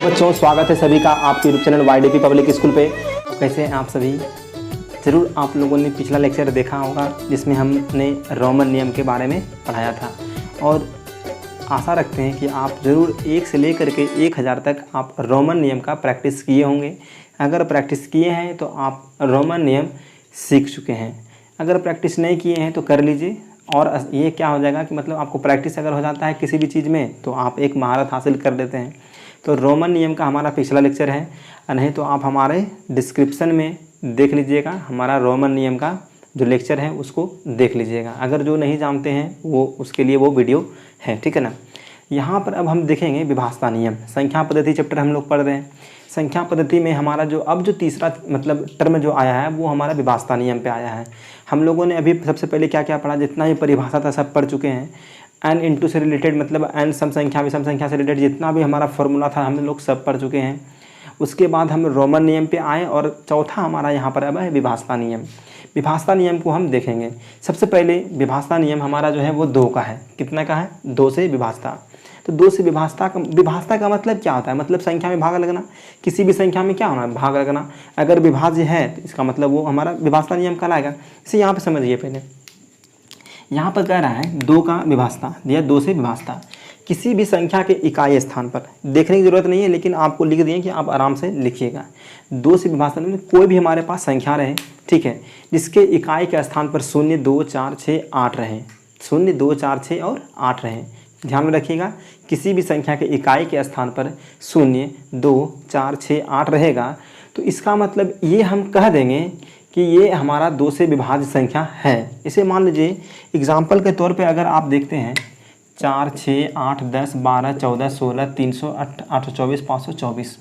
बच्चों, स्वागत है सभी का आपके YouTube channel YDP public school पे। कैसे हैं आप सभी? ज़रूर आप लोगों ने पिछला लेक्चर देखा होगा जिसमें हमने रोमन नियम के बारे में पढ़ाया था और आशा रखते हैं कि आप ज़रूर 1 से लेकर के 1000 तक आप रोमन नियम का प्रैक्टिस किए होंगे। अगर प्रैक्टिस किए हैं तो आप रोमन नियम सीख चुके हैं। अगर प्रैक्टिस नहीं किए हैं तो कर लीजिए। और ये क्या हो जाएगा कि मतलब आपको प्रैक्टिस अगर हो जाता है किसी भी चीज़ में तो आप एक महारत हासिल कर लेते हैं। तो रोमन नियम का हमारा पिछला लेक्चर है, नहीं तो आप हमारे डिस्क्रिप्शन में देख लीजिएगा। हमारा रोमन नियम का जो लेक्चर है उसको देख लीजिएगा। अगर जो नहीं जानते हैं वो उसके लिए वो वीडियो है, ठीक है ना। यहाँ पर अब हम देखेंगे विभाषा नियम। संख्या पद्धति चैप्टर हम लोग पढ़ रहे हैं। संख्या पद्धति में हमारा जो तीसरा मतलब टर्म जो आया है वो हमारा विभाषा नियम पे आया है। हम लोगों ने अभी सबसे पहले क्या क्या पढ़ा, जितना भी परिभाषा था सब पढ़ चुके हैं। एन इंटू से रिलेटेड मतलब एन सम संख्या विषम संख्या से रिलेटेड जितना भी हमारा फॉर्मूला था हम लोग सब पढ़ चुके हैं। उसके बाद हम रोमन नियम पे आए और चौथा हमारा यहाँ पर अब है विभाषा नियम। विभाषा नियम को हम देखेंगे। सबसे पहले विभाषा नियम हमारा जो है वो 2 का है। कितना का है? 2 से विभाषा। तो 2 से विभाषा का मतलब क्या होता है? मतलब संख्या में भाग लगना। किसी भी संख्या में क्या होना है? भाग लगना। अगर विभाज्य है तो इसका मतलब वो हमारा विभाषा नियम कहलाएगा। इसे यहाँ पे समझिए। पहले यहाँ पर कह रहा है 2 का विभाषा या 2 से विभाषा। किसी भी संख्या के इकाई स्थान पर देखने की जरूरत नहीं है, लेकिन आपको लिख दिए कि आप आराम से लिखिएगा। 2 से विभाषा में कोई भी हमारे पास संख्या रहे, ठीक है, जिसके इकाई के स्थान पर 0, 2, 4, 6, 8 रहे। 0, 2, 4, 6 और 8 रहे। ध्यान में रखिएगा, किसी भी संख्या के इकाई के स्थान पर 0, 2, 4, 6, 8 रहेगा तो इसका मतलब ये हम कह देंगे कि ये हमारा 2 से विभाज्य संख्या है। इसे मान लीजिए एग्जाम्पल के तौर पे अगर आप देखते हैं 4, 6, 8, 10, 12, 14, 16, 308, 824, 524।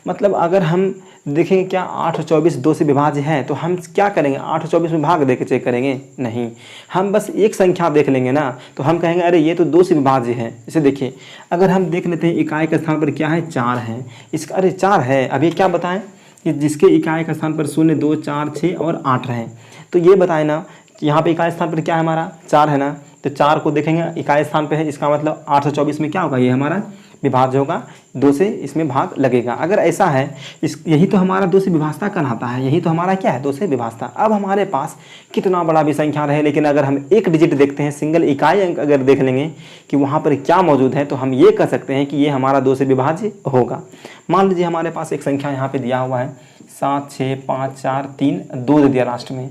मतलब अगर हम देखेंगे क्या 8 और 24 2 से विभाज्य है तो हम क्या करेंगे? 8 और 24 में भाग दे के चेक करेंगे? नहीं, हम बस एक संख्या देख लेंगे ना तो हम कहेंगे अरे ये तो 2 से विभाज्य है। इसे देखिए, अगर हम देख लेते हैं इकाई के स्थान पर क्या है? 4 है। इसका अरे 4 है। अब ये क्या बताएं कि जिसके इकाई के स्थान पर 0, 2, 4, 6 और 8 रहे। तो ये बताए ना कि यहाँ पे इकाई स्थान पर क्या है? हमारा 4 है ना। तो 4 को देखेंगे इकाई स्थान पे है, इसका मतलब 824 में क्या होगा? ये हमारा विभाज्य होगा। 2 से इसमें भाग लगेगा। अगर ऐसा है यही तो हमारा 2 से विभाषा कहलाता है। यही तो हमारा क्या है? 2 से विभाषा। अब हमारे पास कितना बड़ा भी संख्या रहे, लेकिन अगर हम एक डिजिट देखते हैं, सिंगल इकाई अंक अगर देख लेंगे कि वहाँ पर क्या मौजूद है तो हम ये कह सकते हैं कि ये हमारा 2 से विभाज्य होगा। मान लीजिए हमारे पास एक संख्या यहाँ पर दिया हुआ है 7, 6, 5, 4, 3, 2 दे दिया। लास्ट में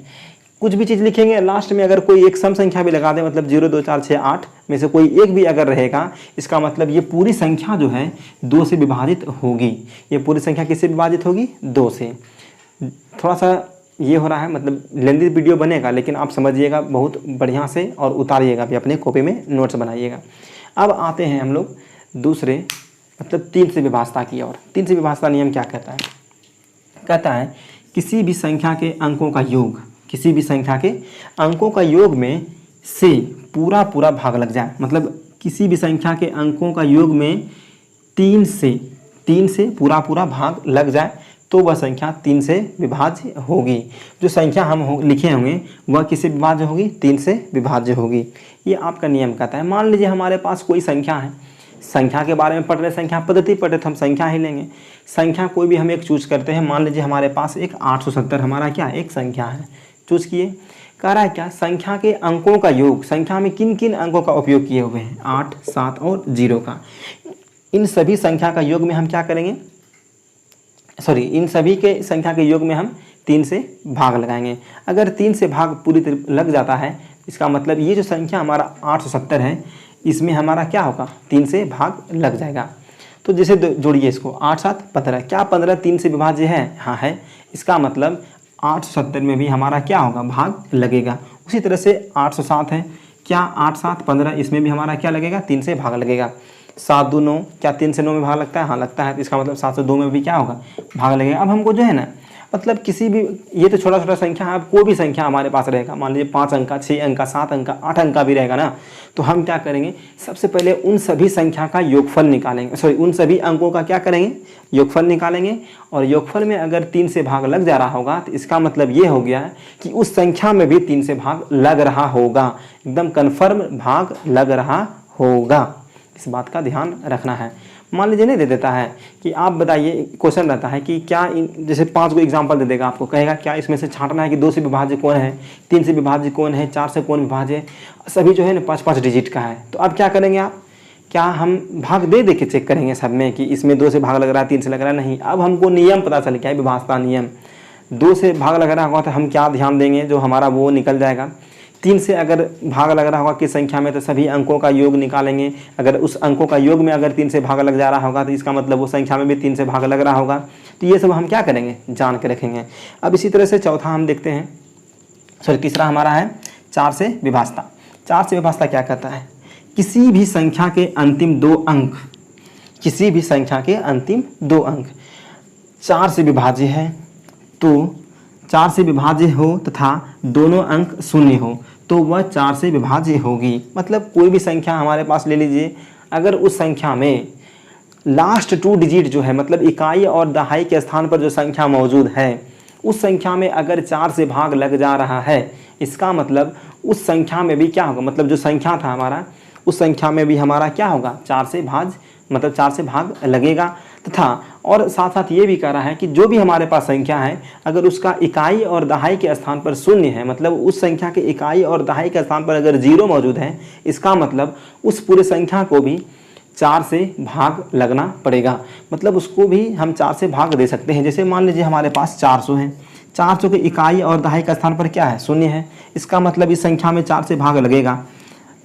कुछ भी चीज़ लिखेंगे, लास्ट में अगर कोई एक सम संख्या भी लगा दें, मतलब 0, 2, 4, 6, 8 में से कोई एक भी अगर रहेगा, इसका मतलब ये पूरी संख्या जो है 2 से विभाजित होगी। ये पूरी संख्या किससे विभाजित होगी? 2 से। थोड़ा सा ये हो रहा है, मतलब लेंदी वीडियो बनेगा, लेकिन आप समझिएगा बहुत बढ़िया से और उतारिएगा भी, अपने कॉपी में नोट्स बनाइएगा। अब आते हैं हम लोग दूसरे मतलब 3 से विभाषा की ओर। 3 से विभाषा नियम क्या कहता है? कहता है किसी भी संख्या के अंकों का योग, किसी भी संख्या के अंकों का योग में से पूरा भाग लग जाए। मतलब किसी भी संख्या के अंकों का योग में 3 से पूरा भाग लग जाए तो वह संख्या 3 से विभाज्य होगी। जो संख्या हम लिखे होंगे वह किससे विभाज्य होगी? 3 से विभाज्य होगी। ये आपका नियम कहता है। मान लीजिए हमारे पास कोई संख्या है, संख्या के बारे में पढ़ रहे, संख्या पद्धति पढ़ रहे तो हम संख्या ही लेंगे। संख्या कोई भी हम एक चूज करते हैं। मान लीजिए हमारे पास एक 870 हमारा क्या एक संख्या है, चूज किए। कह रहा है क्या? संख्या के अंकों का योग, संख्या में किन किन अंकों का उपयोग किए हुए हैं? 8, 7 और 0 का। इन सभी संख्या का योग में हम क्या करेंगे? इन सभी के संख्या के योग में हम 3 से भाग लगाएंगे। अगर 3 से भाग पूरी तरह लग जाता है, इसका मतलब ये जो संख्या हमारा 870 है, इसमें हमारा क्या होगा? 3 से भाग लग जाएगा। तो जैसे जोड़िए इसको, 8, 7, 15। क्या 15 3 से विभाज्य है? हाँ है। इसका मतलब 870 में भी हमारा क्या होगा? भाग लगेगा। उसी तरह से 807 है, क्या 8, 7, 15 इसमें भी हमारा क्या लगेगा? 3 से भाग लगेगा। 7, 2, 9, क्या 3 से 9 में भाग लगता है? हाँ लगता है। तो इसका मतलब 7 से 2 में भी क्या होगा? भाग लगेगा। अब हमको जो है ना, मतलब किसी भी, ये तो छोटा संख्या है, अब कोई भी संख्या हमारे पास रहेगा, मान लीजिए 5 अंक का, 6 अंक का, 7 अंक का, 8 अंक का भी रहेगा ना, तो हम क्या करेंगे? सबसे पहले उन सभी संख्या का योगफल निकालेंगे। उन सभी अंकों का क्या करेंगे? योगफल निकालेंगे। और योगफल में अगर 3 से भाग लग जा रहा होगा तो इसका मतलब ये हो गया कि उस संख्या में भी 3 से भाग लग रहा होगा। एकदम कन्फर्म भाग लग रहा होगा। इस बात का ध्यान रखना है। मान लीजिए नहीं दे देता है कि आप बताइए, क्वेश्चन रहता है कि क्या जैसे 5 को एग्जांपल दे देगा आपको, कहेगा क्या इसमें से छांटना है कि 2 से विभाज्य कौन है, 3 से विभाज्य कौन है, 4 से कौन विभाज्य है, सभी जो है ना 5-5 डिजिट का है। तो अब क्या करेंगे आप, क्या हम भाग दे के चेक करेंगे सब में कि इसमें 2 से भाग लग रहा है, 3 से लग रहा है? नहीं, अब हमको नियम पता चल गया है, विभाजता नियम। 2 से भाग लग रहा होगा तो हम क्या ध्यान देंगे, जो हमारा वो निकल जाएगा। 3 से अगर भाग लग रहा होगा किस संख्या में, तो सभी अंकों का योग निकालेंगे। अगर उस अंकों का योग में अगर 3 से भाग लग जा रहा होगा तो इसका मतलब वो संख्या में भी 3 से भाग लग रहा होगा। तो ये सब हम क्या करेंगे, जान के रखेंगे। अब इसी तरह से चौथा हम देखते हैं, सॉरी तीसरा हमारा है 4 से विभाजता। 4 से विभाजता क्या कहता है, किसी भी संख्या के अंतिम 2 अंक, किसी भी संख्या के अंतिम 2 अंक 4 से विभाज्य है, तो 4 से विभाज्य हो तथा दोनों अंक शून्य हो तो वह 4 से विभाज्य होगी। मतलब कोई भी संख्या हमारे पास ले लीजिए, अगर उस संख्या में लास्ट 2 डिजिट जो है, मतलब इकाई और दहाई के स्थान पर जो संख्या मौजूद है, उस संख्या में अगर 4 से भाग लग जा रहा है, इसका मतलब उस संख्या में भी क्या होगा, मतलब जो संख्या था हमारा, उस संख्या में भी हमारा क्या होगा, 4 से भाग लगेगा। तथा और साथ साथ ये भी कह रहा है कि जो भी हमारे पास संख्या है, अगर उसका इकाई और दहाई के स्थान पर शून्य है, मतलब उस संख्या के इकाई और दहाई के स्थान पर अगर 0 मौजूद है, इसका मतलब उस पूरे संख्या को भी 4 से भाग लगना पड़ेगा। मतलब उसको भी हम 4 से भाग दे सकते हैं। जैसे मान लीजिए हमारे पास 400 है, 400 के इकाई और दहाई का स्थान पर क्या है, शून्य है, इसका मतलब इस संख्या में 4 से भाग लगेगा।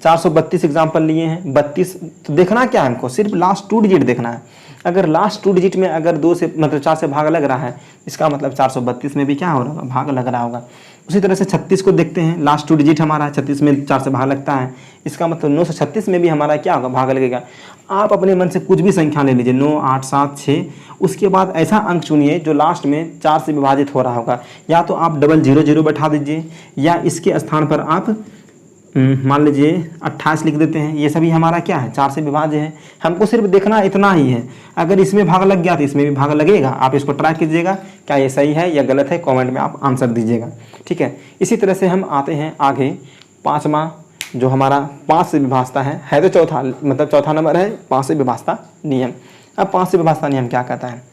432 एग्जाम्पल लिए हैं, 32, तो देखना क्या है हमको, सिर्फ लास्ट 2 डिजिट देखना है। अगर लास्ट 2 डिजिट में अगर 2 से मतलब 4 से भाग लग रहा है, इसका मतलब 432 में भी क्या हो रहा होगा, भाग लग रहा होगा। उसी तरह से 36 को देखते हैं, लास्ट 2 डिजिट हमारा 36 में 4 से भाग लगता है, इसका मतलब 936 में भी हमारा क्या होगा, भाग लगेगा। आप अपने मन से कुछ भी संख्या ले लीजिए, 9, 8, 7, 6, उसके बाद ऐसा अंक चुनिए जो लास्ट में 4 से विभाजित हो रहा होगा। या तो आप डबल 0 बैठा दीजिए, या इसके स्थान पर आप मान लीजिए 28 लिख देते हैं। ये सभी हमारा क्या है, 4 से विभाज्य है। हमको सिर्फ देखना इतना ही है, अगर इसमें भाग लग गया तो इसमें भी भाग लगेगा। आप इसको ट्राई कीजिएगा, क्या ये सही है या गलत है, कमेंट में आप आंसर दीजिएगा, ठीक है। इसी तरह से हम आते हैं आगे, 5वां जो हमारा 5 से विभाजता है तो चौथा, मतलब चौथा नंबर है 5 से विभाजता नियम। अब 5 से विभाजता नियम क्या कहता है,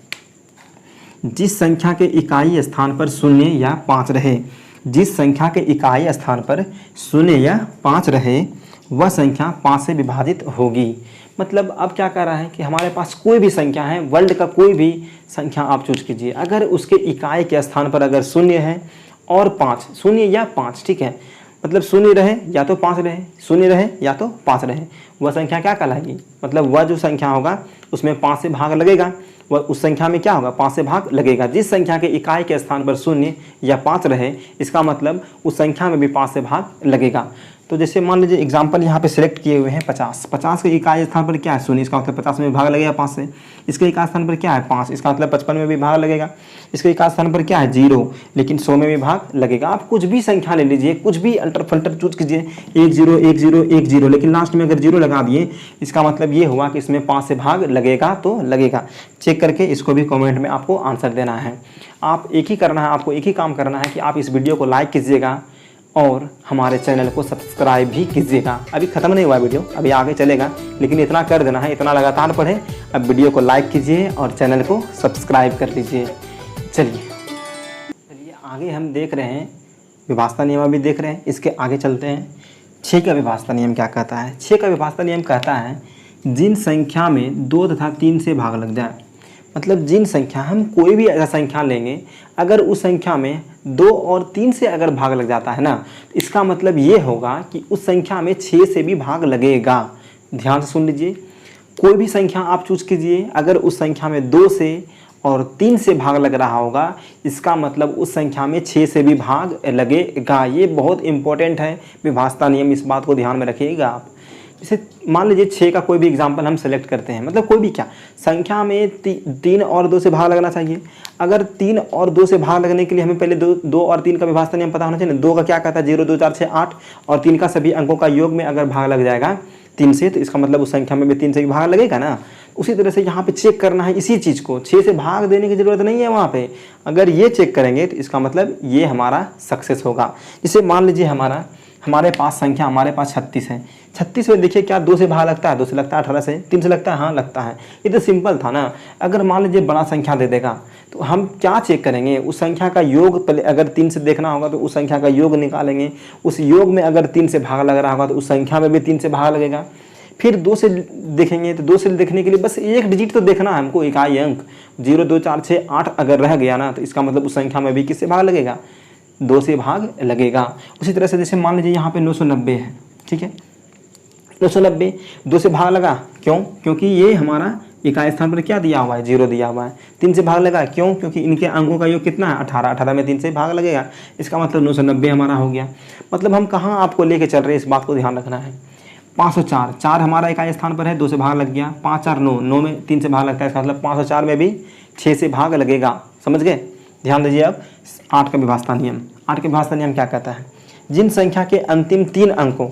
जिस संख्या के इकाई स्थान पर 0 या 5 रहे, जिस संख्या के इकाई स्थान पर 0 या 5 रहे, वह संख्या 5 से विभाजित होगी। मतलब अब क्या कह रहा है कि हमारे पास कोई भी संख्या है, वर्ल्ड का कोई भी संख्या आप चूज कीजिए, अगर उसके इकाई के स्थान पर अगर 0 है और 5, 0 या 5, ठीक है, मतलब 0 रहे या तो 5 रहे, 0 रहे या तो 5 रहे, वह संख्या क्या कहलाएगी, मतलब वह जो संख्या होगा उसमें 5 से भाग लगेगा, वह उस संख्या में क्या होगा, 5 से भाग लगेगा। जिस संख्या के इकाई के स्थान पर 0 या 5 रहे, इसका मतलब उस संख्या में भी 5 से भाग लगेगा। तो जैसे मान लीजिए एग्जाम्पल यहाँ पे सिलेक्ट किए हुए हैं 50, 50 के इकाई स्थान पर क्या है 0, इसका मतलब 50 में भाग लगेगा 5 से। इसके इकाई स्थान पर क्या है 5, इसका मतलब 55 में भी भाग लगेगा। इसके इकाई स्थान पर क्या है 0, लेकिन 100 में भी भाग लगेगा। आप कुछ भी संख्या ले लीजिए, कुछ भी अल्टर फल्टर चूज कीजिए, 1 0 1 0 1 0, लेकिन लास्ट में अगर 0 लगा दिए, इसका मतलब ये हुआ कि इसमें 5 से भाग लगेगा तो लगेगा। चेक करके इसको भी कमेंट में आपको आंसर देना है। आप एक ही करना है, आपको एक ही काम करना है कि आप इस वीडियो को लाइक कीजिएगा और हमारे चैनल को सब्सक्राइब भी कीजिएगा। अभी ख़त्म नहीं हुआ वीडियो, अभी आगे चलेगा, लेकिन इतना कर देना है, इतना लगातार पढ़ें। अब वीडियो को लाइक कीजिए और चैनल को सब्सक्राइब कर लीजिए। चलिए आगे हम देख रहे हैं, विभाजता नियम भी देख रहे हैं, इसके आगे चलते हैं। 6 का विभाजता नियम क्या कहता है। 6 का विभाजता नियम कहता है, जिन संख्या में 2 तथा 3 से भाग लग जाए, मतलब जिन संख्या, हम कोई भी ऐसा संख्या लेंगे, अगर उस संख्या में 2 और 3 से अगर भाग लग जाता है ना, इसका मतलब ये होगा कि उस संख्या में 6 से भी भाग लगेगा। ध्यान से सुन लीजिए, कोई भी संख्या आप चूज कीजिए, अगर उस संख्या में 2 से और 3 से भाग लग रहा होगा, इसका मतलब उस संख्या में 6 से भी भाग लगेगा। ये बहुत इंपॉर्टेंट है विभाजता नियम, इस बात को ध्यान में रखिएगा आप। जैसे मान लीजिए 6 का कोई भी एग्जाम्पल हम सेलेक्ट करते हैं, मतलब कोई भी क्या संख्या में 3 और 2 से भाग लगना चाहिए। अगर 3 और 2 से भाग लगने के लिए हमें पहले 2 और 3 का विभाजता नियम पता होना चाहिए ना। 2 का क्या कहता है 0 2 4 6 8, और 3 का सभी अंकों का योग में अगर भाग लग जाएगा 3 से, तो इसका मतलब उस संख्या में भी 3 से भी भाग लगेगा ना। उसी तरह से यहाँ पे चेक करना है इसी चीज़ को, 6 से भाग देने की जरूरत नहीं है वहाँ पे। अगर ये चेक करेंगे तो इसका मतलब ये हमारा सक्सेस होगा। जैसे मान लीजिए हमारा हमारे पास संख्या हमारे पास 36 है। 36 में देखिए क्या 2 से भाग लगता है, 2 से लगता है, 18 से, 3 से लगता है, हाँ लगता है। ये तो सिंपल था ना। अगर मान लीजिए बड़ा संख्या दे देगा तो हम क्या चेक करेंगे, उस संख्या का योग, पहले अगर 3 से देखना होगा तो उस संख्या का योग निकालेंगे, उस योग में अगर 3 से भाग लग रहा होगा तो उस संख्या में भी 3 से भाग लगेगा। फिर 2 से देखेंगे तो 2 से देखने के लिए बस एक डिजिट तो देखना है हमको, इकाई अंक 0 2 4 6 8 अगर रह गया ना तो इसका मतलब उस संख्या में भी किससे भाग लगेगा, 2 से भाग लगेगा। उसी तरह से जैसे मान लीजिए यहाँ पे 990 है, ठीक है, 990 2 से भाग लगा, क्यों, क्योंकि ये हमारा इकाई स्थान पर क्या दिया हुआ है, 0 दिया हुआ है। 3 से भाग लगा, क्यों, क्योंकि इनके अंकों का योग कितना है, 18, 18 में 3 से भाग लगेगा, इसका मतलब 990 हमारा हो गया। मतलब हम कहाँ आपको लेके चल रहे हैं, इस बात को ध्यान रखना है। 504, 4 हमारा इकाई स्थान पर है, 2 से भाग लग गया, 5 4 9, 9 में 3 से भाग लगता है, इसका मतलब 504 में भी 6 से भाग लगेगा। समझ गए, ध्यान दीजिए। अब 8 का विभाजता नियम, 8 के विभाजता नियम क्या कहता है, जिन संख्या के अंतिम 3 अंकों,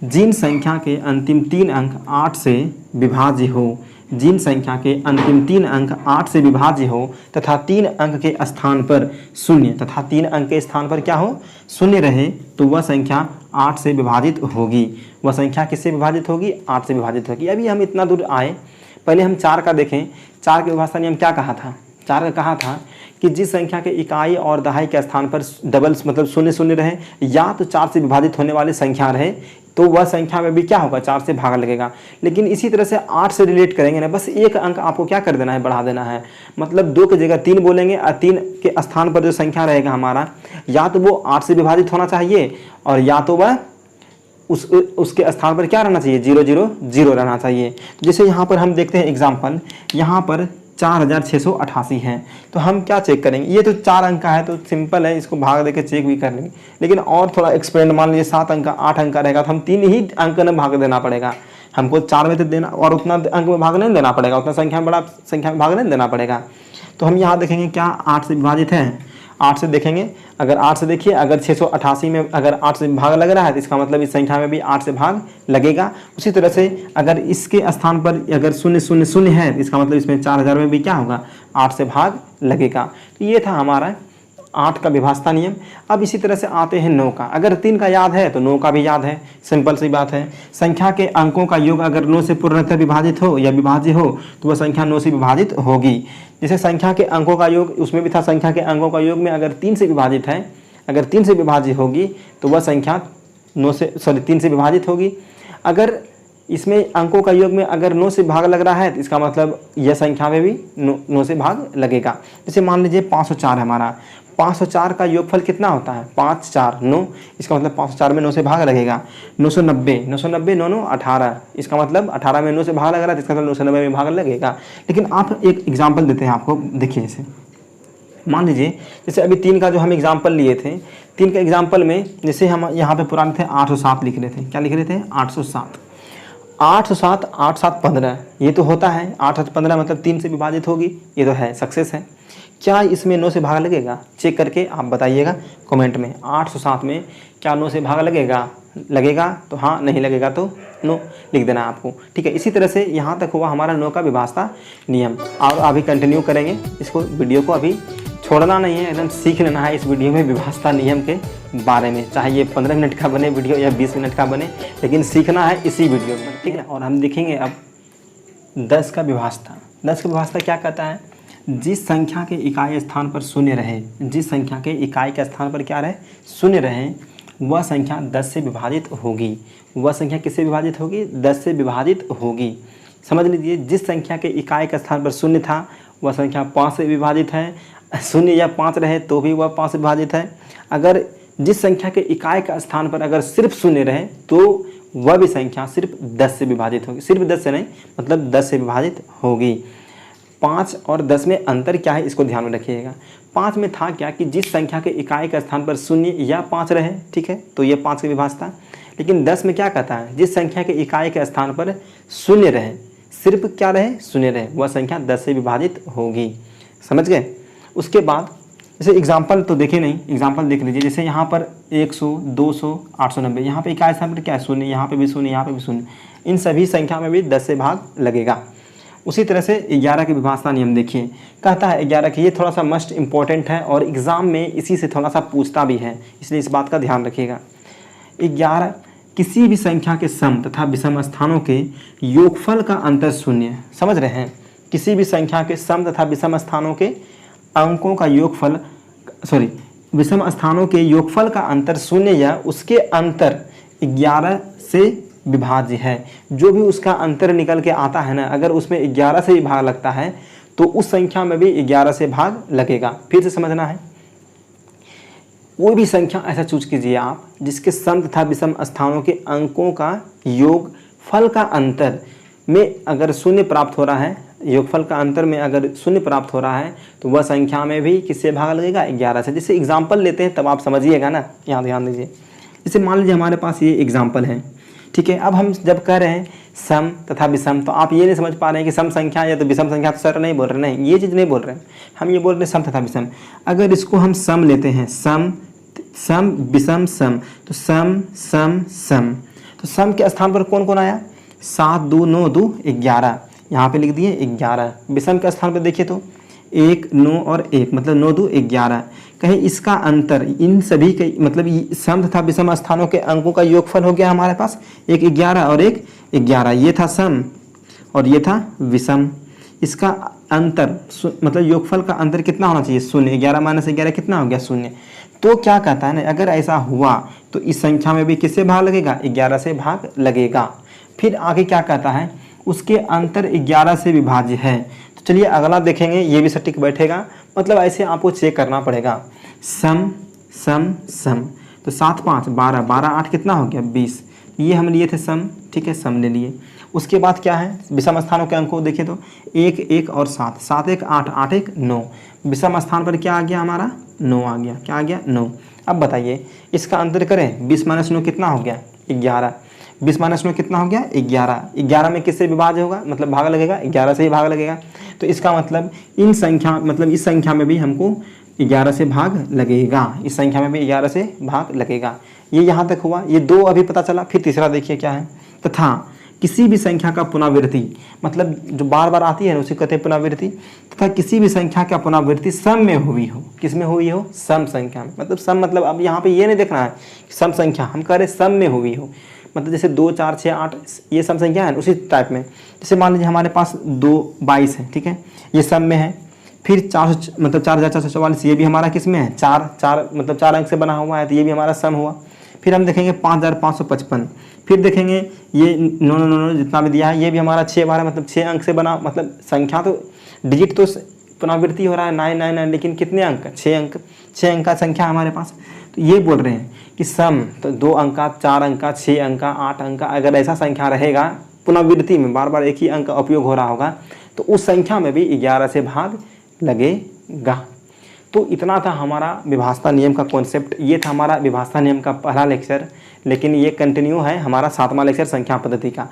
जिन संख्या के अंतिम 3 अंक 8 से विभाज्य हो, जिन संख्या के अंतिम 3 अंक 8 से विभाज्य हो तथा 3 अंक के स्थान पर शून्य, तथा 3 अंक के स्थान पर क्या हो, शून्य रहे, तो वह संख्या 8 से विभाजित होगी। वह संख्या किससे विभाजित होगी, 8 से विभाजित होगी। अभी हम इतना दूर आए, पहले हम 4 का देखें। 4 के विभाजता नियम क्या कहा था, 4 का कहा था कि जिस संख्या के इकाई और दहाई के स्थान पर डबल मतलब शून्य शून्य रहे या तो 4 से विभाजित होने वाली संख्या रहे तो वह संख्या में भी क्या होगा, 4 से भाग लगेगा। लेकिन इसी तरह से 8 से रिलेट करेंगे ना, बस एक अंक आपको क्या कर देना है, बढ़ा देना है। मतलब 2 की जगह 3 बोलेंगे और 3 के स्थान पर जो संख्या रहेगा हमारा, या तो वो 8 से विभाजित होना चाहिए और या तो वह उसके स्थान पर क्या रहना चाहिए, 0 0 0 रहना चाहिए। जैसे यहाँ पर हम देखते हैं एग्जाम्पल, यहाँ पर 4688 है, तो हम क्या चेक करेंगे, ये तो 4 अंक का है तो सिंपल है, इसको भाग देके चेक भी कर लेंगे। लेकिन और थोड़ा एक्सपेंड, मान लीजिए 7 अंक का 8 अंक का रहेगा तो हम 3 ही अंक में भाग देना पड़ेगा हमको, 4 में तो देना और उतना अंक में भाग नहीं देना पड़ेगा, उतना संख्या में बड़ा संख्या में भाग नहीं देना पड़ेगा। तो हम यहाँ देखेंगे क्या 8 से विभाजित है, 8 से देखेंगे, अगर 8 से देखिए, अगर 688 में अगर 8 से भाग लग रहा है तो इसका मतलब इस संख्या में भी 8 से भाग लगेगा। उसी तरह से अगर इसके स्थान पर अगर 0 0 0 है तो इसका मतलब इसमें 4000 में भी क्या होगा, 8 से भाग लगेगा। तो ये था हमारा 8 का विभाजता नियम। अब इसी तरह से आते हैं 9 का। अगर 3 का याद है तो 9 का भी याद है, सिंपल सी बात है। संख्या के अंकों का योग अगर 9 से पूर्णतः विभाजित हो या विभाज्य हो तो वह संख्या 9 से विभाजित होगी। जैसे संख्या के अंकों का योग, उसमें भी था संख्या के अंकों का योग में अगर 3 से विभाजित है, अगर 3 से विभाज्य होगी तो वह संख्या 3 से विभाजित होगी। अगर इसमें अंकों का योग में अगर 9 से भाग लग रहा है तो इसका मतलब यह संख्या में भी 9 से भाग लगेगा। जैसे मान लीजिए 504 है हमारा, 504 का योगफल कितना होता है, 5 4 9, इसका मतलब 504 में 9 से भाग लगेगा। 990 990 9 9 18, इसका मतलब 18 में 9 से भाग लग रहा है तो इसका मतलब 990 में भाग लगेगा। लेकिन आप एक एग्जाम्पल देते हैं आपको, देखिए जैसे मान लीजिए, जैसे अभी 3 का जो हम एग्जाम्पल लिए थे, 3 का एग्जाम्पल में जैसे हम यहाँ पे पुराने थे 807 लिख रहे थे, क्या लिख रहे थे, 807 807 8 7 15, ये तो होता है 8 7 15 मतलब 3 से विभाजित होगी, ये तो है, सक्सेस है। क्या इसमें 9 से भाग लगेगा, चेक करके आप बताइएगा कमेंट में। 807 में क्या 9 से भाग लगेगा तो हाँ, नहीं लगेगा तो नो लिख देना आपको, ठीक है। इसी तरह से यहाँ तक हुआ हमारा 9 का विभाजता नियम। और अभी कंटिन्यू करेंगे इसको, वीडियो को अभी छोड़ना नहीं है, एकदम सीख लेना है इस वीडियो में विभाजता नियम के बारे में, चाहे ये 15 मिनट का बने वीडियो या 20 मिनट का बने, लेकिन सीखना है इसी वीडियो में, ठीक है। और हम देखेंगे अब 10 का विभाजता। 10 का विभाजता क्या कहता है, जिस संख्या के इकाई स्थान पर शून्य रहे, जिस संख्या के इकाई के स्थान पर क्या रहे, शून्य रहे, वह संख्या 10 से विभाजित होगी। वह संख्या किससे विभाजित होगी, 10 से विभाजित होगी। समझ लीजिए, जिस संख्या के इकाई के स्थान पर शून्य था वह संख्या 5 से विभाजित है, शून्य या 5 रहे तो भी वह 5 से विभाजित है। अगर जिस संख्या के इकाई का स्थान पर अगर सिर्फ शून्य रहे तो वह भी संख्या सिर्फ 10 से विभाजित होगी, सिर्फ 10 से नहीं, मतलब 10 से विभाजित होगी। 5 और 10 में अंतर क्या है, इसको ध्यान में रखिएगा। 5 में था क्या कि जिस संख्या के इकाई का स्थान पर शून्य या 5 रहे, ठीक है, तो ये 5 की विभाजता। लेकिन 10 में क्या कहता है, जिस संख्या के इकाई के स्थान पर शून्य रहे, सिर्फ क्या रहे, शून्य रहे, वह संख्या 10 से विभाजित होगी। समझ गए। उसके बाद जैसे एग्जाम्पल तो देखे नहीं, एग्जाम्पल देख लीजिए। जैसे यहाँ पर 100 200 890, यहाँ पे इकाई स्थान पर क्या है, शून्य, यहाँ पे भी शून्य, यहाँ पे भी शून्य, इन सभी संख्या में भी 10 से भाग लगेगा। उसी तरह से 11 के विभाजता नियम देखिए, कहता है 11 की, ये थोड़ा सा मस्ट इंपॉर्टेंट है और एग्ज़ाम में इसी से थोड़ा सा पूछता भी है, इसलिए इस बात का ध्यान रखिएगा। 11 किसी भी संख्या के सम तथा विषम स्थानों के योगफल का अंतर शून्य। समझ रहे हैं? किसी भी संख्या के सम तथा विषम स्थानों के अंकों का योगफल विषम स्थानों के योगफल का अंतर शून्य या उसके अंतर 11 से विभाज्य है। जो भी उसका अंतर निकल के आता है ना, अगर उसमें 11 से भी भाग लगता है तो उस संख्या में भी 11 से भाग लगेगा। फिर से समझना है, कोई भी संख्या ऐसा चूज कीजिए आप जिसके सम तथा विषम स्थानों के अंकों का योगफल का अंतर में अगर शून्य प्राप्त हो रहा है, योगफल का अंतर में अगर शून्य प्राप्त हो रहा है तो वह संख्या में भी किससे भाग लगेगा? 11 से। जैसे एग्जाम्पल लेते हैं तब आप समझिएगा ना, यहाँ ध्यान दीजिए। जैसे मान लीजिए हमारे पास ये एग्जाम्पल है, ठीक है। अब हम जब कह रहे हैं सम तथा विषम, तो आप ये नहीं समझ पा रहे हैं कि सम संख्या या तो विषम संख्या, तो सर नहीं बोल रहे, नहीं, ये चीज़ नहीं बोल रहे हैं हम, ये बोल रहे हैं सम तथा विषम। अगर इसको हम सम लेते हैं, सम विषम सम, तो सम सम सम, तो सम के स्थान पर कौन कौन आया? 7 2 9 2 11, यहाँ पे लिख दिए 11। विषम के स्थान पर देखिए तो 1 9 और 1, मतलब 9 2 11। कहीं इसका अंतर इन सभी के मतलब सम तथा विषम स्थानों के अंकों का योगफल हो गया हमारे पास, एक 11 और एक 11। ये था सम और ये था विषम। इसका अंतर मतलब योगफल का अंतर कितना होना चाहिए? शून्य। 11 माइनस 11 कितना हो गया? शून्य। तो क्या कहता है ना, अगर ऐसा हुआ तो इस संख्या में भी किससे भाग लगेगा? 11 से भाग लगेगा। फिर आगे क्या कहता है? उसके अंतर 11 से विभाज्य है। तो चलिए अगला देखेंगे, ये भी सटीक बैठेगा। मतलब ऐसे आपको चेक करना पड़ेगा। सम सम सम, तो 7 5 12 12 8 कितना हो गया? 20। ये हम लिए थे सम, ठीक है, सम ले लिए। उसके बाद क्या है? विषम स्थानों के अंक को देखिए तो 1 1 और 7, 7 1 8 8 1 9। विषम स्थान पर क्या आ गया हमारा? 9 आ गया। क्या आ गया? 9। अब बताइए इसका अंतर करें, 20 माइनस 9 कितना हो गया? 11। 20 माइनस 9 कितना हो गया? 11। 11 में किससे विभाज्य होगा? मतलब भाग लगेगा, 11 से ही भाग लगेगा। तो इसका मतलब इन संख्या मतलब इस संख्या में भी हमको 11 से भाग लगेगा, इस संख्या में भी 11 से भाग लगेगा। ये यहाँ तक हुआ, ये 2 अभी पता चला। फिर तीसरा देखिए क्या है? तथा किसी भी संख्या का पुनरावृत्ति, मतलब जो बार बार आती है ना उसे कहते हैं पुनरावृत्ति। तथा किसी भी संख्या का पुनरावृत्ति सम में हुई हो। किस में हुई हो? सम संख्या में। मतलब सम मतलब अब यहाँ पे ये नहीं देखना है सम संख्या, हम कह रहे सम में हुई हो। मतलब जैसे 2 4 6 8 ये सम संख्या है, उसी टाइप में। जैसे मान लीजिए हमारे पास 2 22 है, ठीक है, ये सम में है। फिर 4444, ये भी हमारा किस में है? 4 मतलब 4 अंक से बना हुआ है, तो ये भी हमारा सम हुआ। फिर हम देखेंगे 5555। फिर देखेंगे ये 9 9 9 जितना भी दिया है, ये भी हमारा 6 12 मतलब 6 अंक से बना, मतलब संख्या तो डिजिट तो पुनरावृत्ति हो रहा है 999, लेकिन कितने अंक? 6 अंक। 6 अंक का संख्या हमारे पास। तो ये बोल रहे हैं कि सम तो 2 अंक का, 4 अंक का, 6 अंक का, 8 अंक का, अगर ऐसा संख्या रहेगा पुनरावृत्ति में बार बार एक ही अंक का उपयोग हो रहा होगा, तो उस संख्या में भी 11 से भाग लगेगा। तो इतना था हमारा विभाजता नियम का कॉन्सेप्ट। ये था हमारा विभाजता नियम का पहला लेक्चर, लेकिन ये कंटिन्यू है हमारा 7वां लेक्चर संख्या पद्धति का।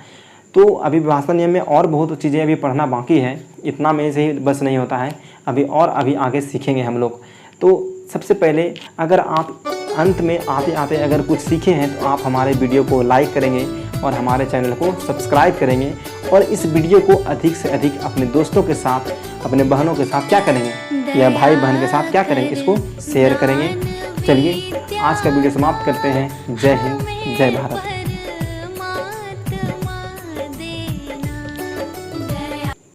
तो अभी विभाजता नियम में और बहुत चीज़ें अभी पढ़ना बाकी है, इतना में से ही बस नहीं होता है, अभी आगे सीखेंगे हम लोग। तो सबसे पहले अगर आप अंत में आते आते अगर कुछ सीखे हैं तो आप हमारे वीडियो को लाइक करेंगे और हमारे चैनल को सब्सक्राइब करेंगे, और इस वीडियो को अधिक से अधिक अपने दोस्तों के साथ, अपने बहनों के साथ क्या करेंगे, या भाई बहन के साथ क्या करेंगे, इसको शेयर करेंगे। चलिए आज का वीडियो समाप्त करते हैं। जय हिंद, जय भारत।